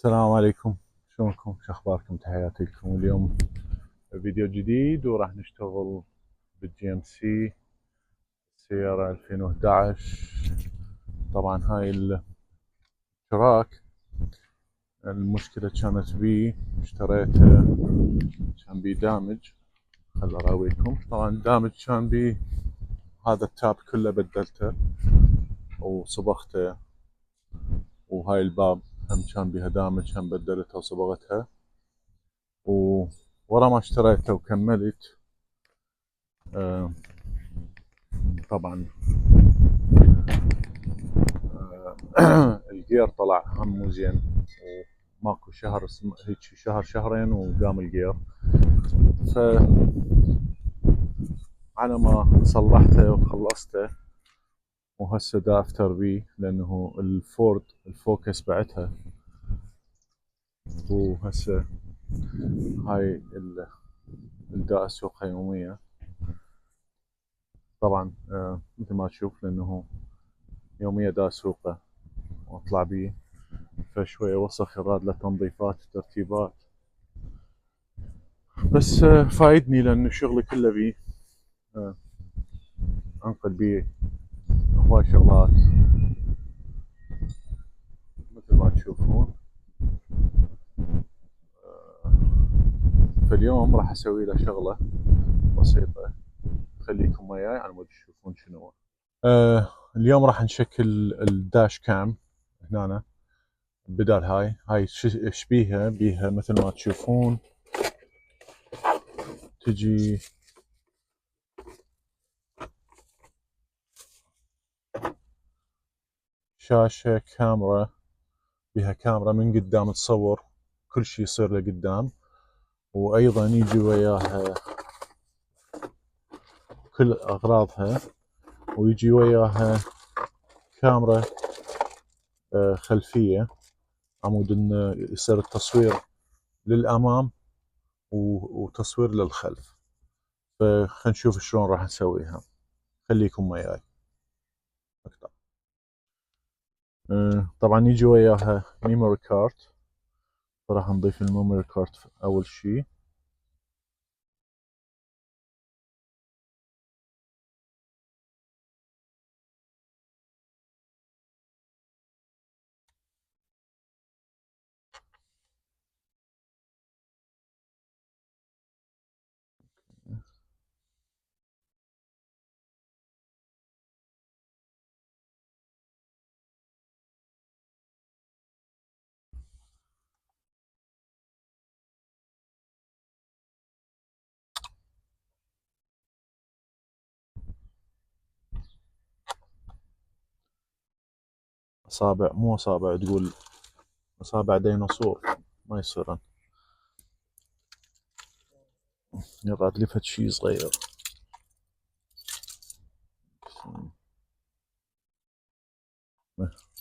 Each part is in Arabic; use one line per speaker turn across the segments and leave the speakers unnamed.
السلام عليكم. شلونكم؟ شو اخباركم؟ تحياتي لكم. اليوم فيديو جديد وراح نشتغل بالجي ام سي سيارة 2011. طبعا هاي التراك المشكلة كانت بيه، اشتريته كان بيه دامج. خل اراويكم. طبعا دامج كان بيه، هذا التاب كله بدلته وصبغته، وهاي الباب هم كان بيها دامج، هم بدلتها وصبغتها. ورا ما اشتريته وكملت طبعا الجير طلع هم مو زين، وماكو شهر هيك شهر شهرين وقام الجير. ف على ما صلحته وخلصته، وهسه دا افتر بيه لانه الفورد الفوكس بعتها. وهسه هاي دا اسوقها يوميا. طبعا مثل ما تشوف لانه يوميا دا اسوقه واطلع بيه، فشوية وسخ يراد له تنظيفات وترتيبات. بس فايدني لأنه شغلي كله بيه. آه، أنقل بيه هواي شغلات مثل ما تشوفون. فاليوم راح أسوي له شغلة بسيطة، خليكم وياي على مود تشوفون شنو هو. اليوم راح نشكل الداش كام هنا. بدال هاي ايش بيها مثل ما تشوفون. تجي شاشة كاميرا، بيها كاميرا من قدام تصور كل شيء يصير لقدام، وايضا يجي وياها كل اغراضها، ويجي وياها كاميرا خلفية عمود انه يصير التصوير للامام وتصوير للخلف. فخلينا نشوف شلون راح نسويها، خليكم وياي. طبعا يجي وياها ميموري كارت، فراح نضيف الميموري كارت اول شي. اصابع مو اصابع، تقول اصابع ديناصور ما يصيرن. يراد لي فد شي صغير.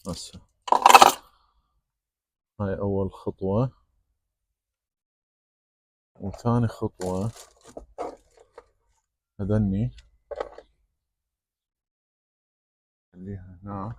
هسه هاي اول خطوة، وثاني خطوة هذني خليها هنا.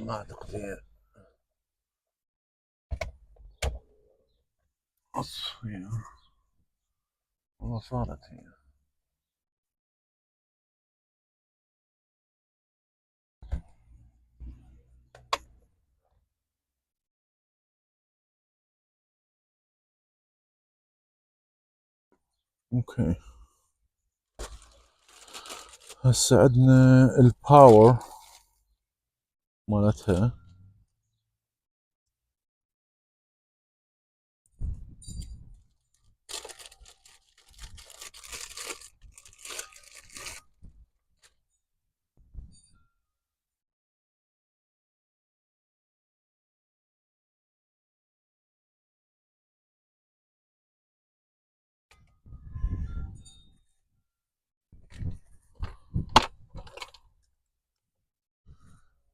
ما تقدر هي والله صارت هي. اوكي، هسه عندنا الباور مالتها.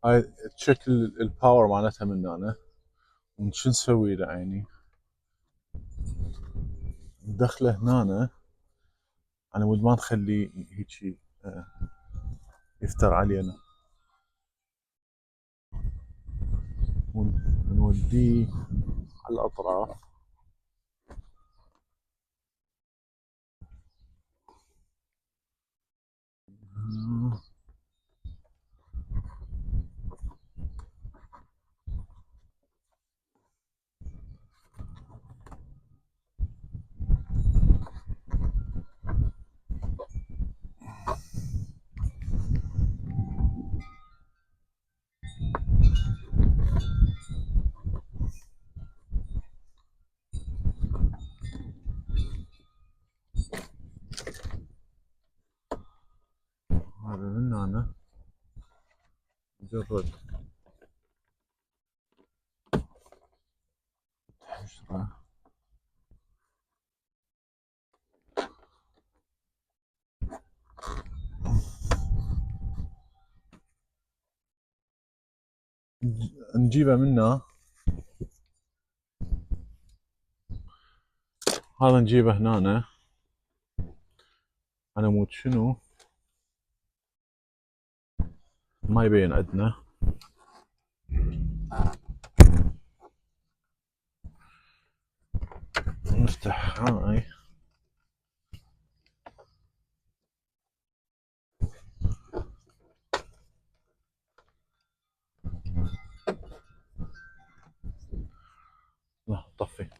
هاي تشيك الباور مالتها من هنا. شو نسوي له عيني؟ ندخله هنا على مود ما نخليه هيجي يفتر علينا. ونوديه على الأطراف. هذا من هنا مجرد حشرة. نجيبه منه. هذا نجيبه هنا على مود شنو ما يبين عندنا. نفتح هاي. لا طفي.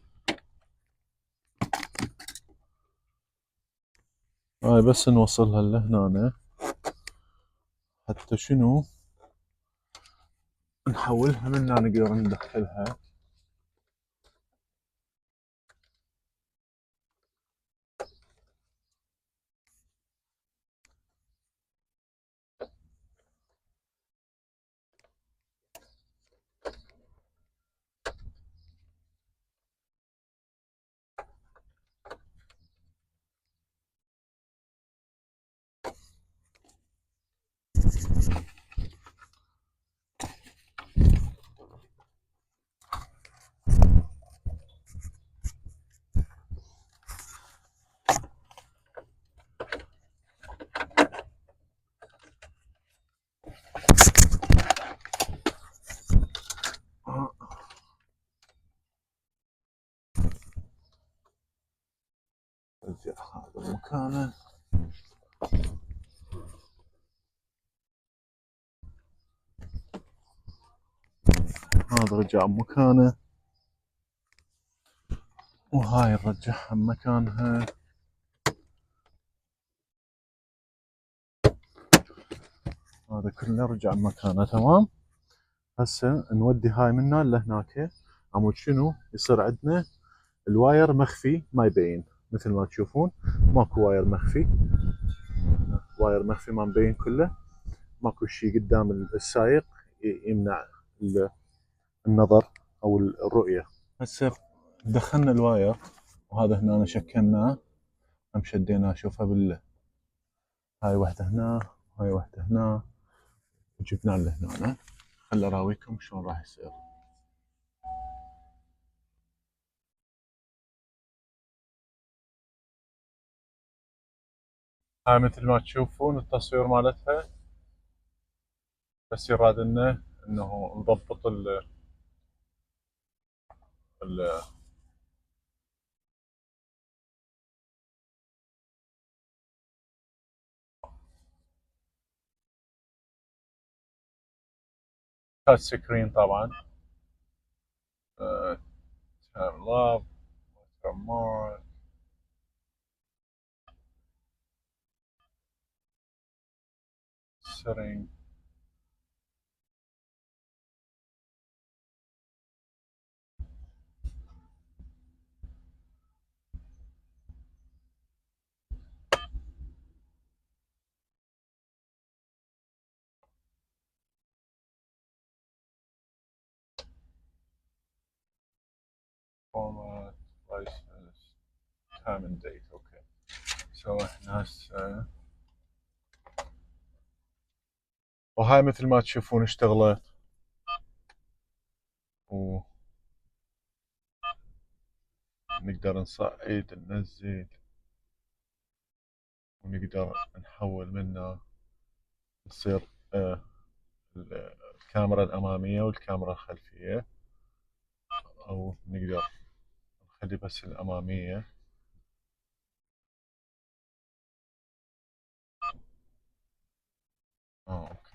هاي بس نوصلها لهنا حتى شنو نحولها من هنا نقدر ندخلها. ارجع هذا مكانه. هذا رجع مكانه وهاي نرجعها مكانها. هذا كله رجع مكانه تمام. هسه نودي هاي منا لهناك. عمود شنو يصير عندنا الواير مخفي ما يبين مثل ما تشوفون. ماكو واير مخفي. واير مخفي ما مبين كله. ماكو شيء قدام السايق يمنع النظر او الرؤيه. هسه دخلنا الواير وهذا هنا شكلناه. هم شديناه شوفها هاي واحده هنا هاي واحده هنا وجبناه لهنا. خل اراويكم شلون راح يصير. هاي مثل ما تشوفون التصوير مالتها. بس يراد لنا انه نضبط ال تاتش سكرين طبعا. تيرن لاف تيرن مور سيتنج. فورمات لايسنس تايم اند ديت. اوكي سو احنا هسه وهاي مثل ما تشوفون اشتغلت، ونقدر نصعد ننزل، ونقدر نحول منه تصير الكاميرا الأمامية والكاميرا الخلفية، أو نقدر نخلي بس الأمامية. أوكي.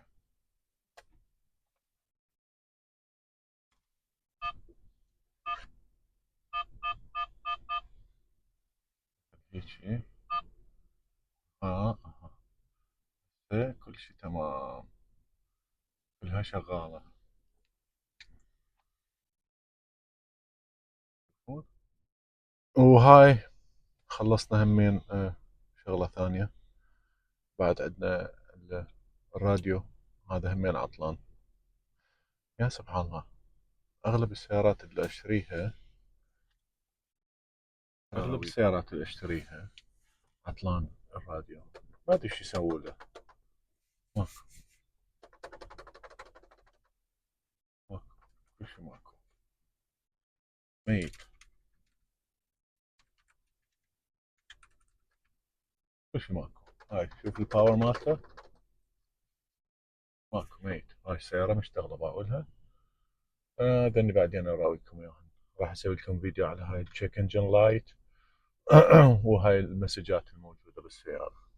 هيجي كل شي تمام، كلها شغالة. وهاي خلصنا همين شغلة ثانية. بعد عندنا الراديو، هذا همين عطلان. يا سبحان الله، أغلب السيارات اللي أشتريها عطلان الراديو، ما أدري شو يسووا له. ماكو كل شي ماكو، ميت، كل شي ماكو. هاي شوف الباور مالته، ماكو، ميت. هاي السيارة مشتغلة بقولها. ذني بعدين أراويكم إياها. راح أسوي لكم فيديو على هاي التشيك انجن لايت وهاي المسجات الموجودة بالسيارة.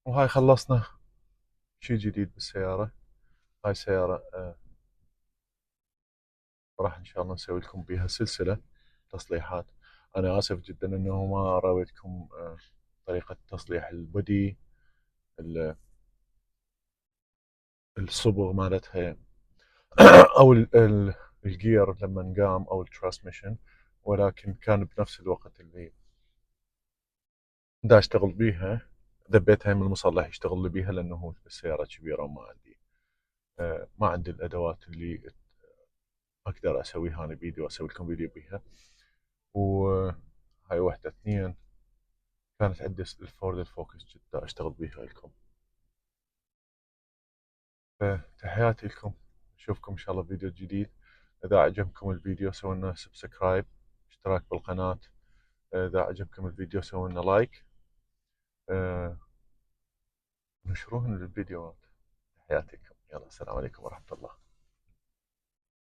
وهاي خلصنا شي جديد بالسيارة. هاي سيارة راح إن شاء الله نسوي لكم بيها سلسلة تصليحات. أنا آسف جدا إنه ما راويتكم طريقة تصليح البودي، الصبغ مالتها أو الجير لما قام، أو الترانسميشن، ولكن كان بنفس الوقت اللي دا أشتغل بيها ذبيتها من المصلح يشتغل لي بيها، لأنه السيارة كبيرة وما عندي ما عندي الأدوات اللي أقدر أسويها أنا بيدي وأسوي لكم فيديو بيها. وهاي واحدة. اثنين، كانت عندي الفورد الفوكس جدا أشتغل بيها لكم. فتحياتي لكم، نشوفكم إن شاء الله فيديو جديد. إذا عجبكم الفيديو سووا لنا سبسكرايب، اشتراك بالقناة. إذا عجبكم الفيديو سووا لنا لايك، نشروه الفيديوهات. تحياتي لكم، يلا السلام عليكم ورحمة الله.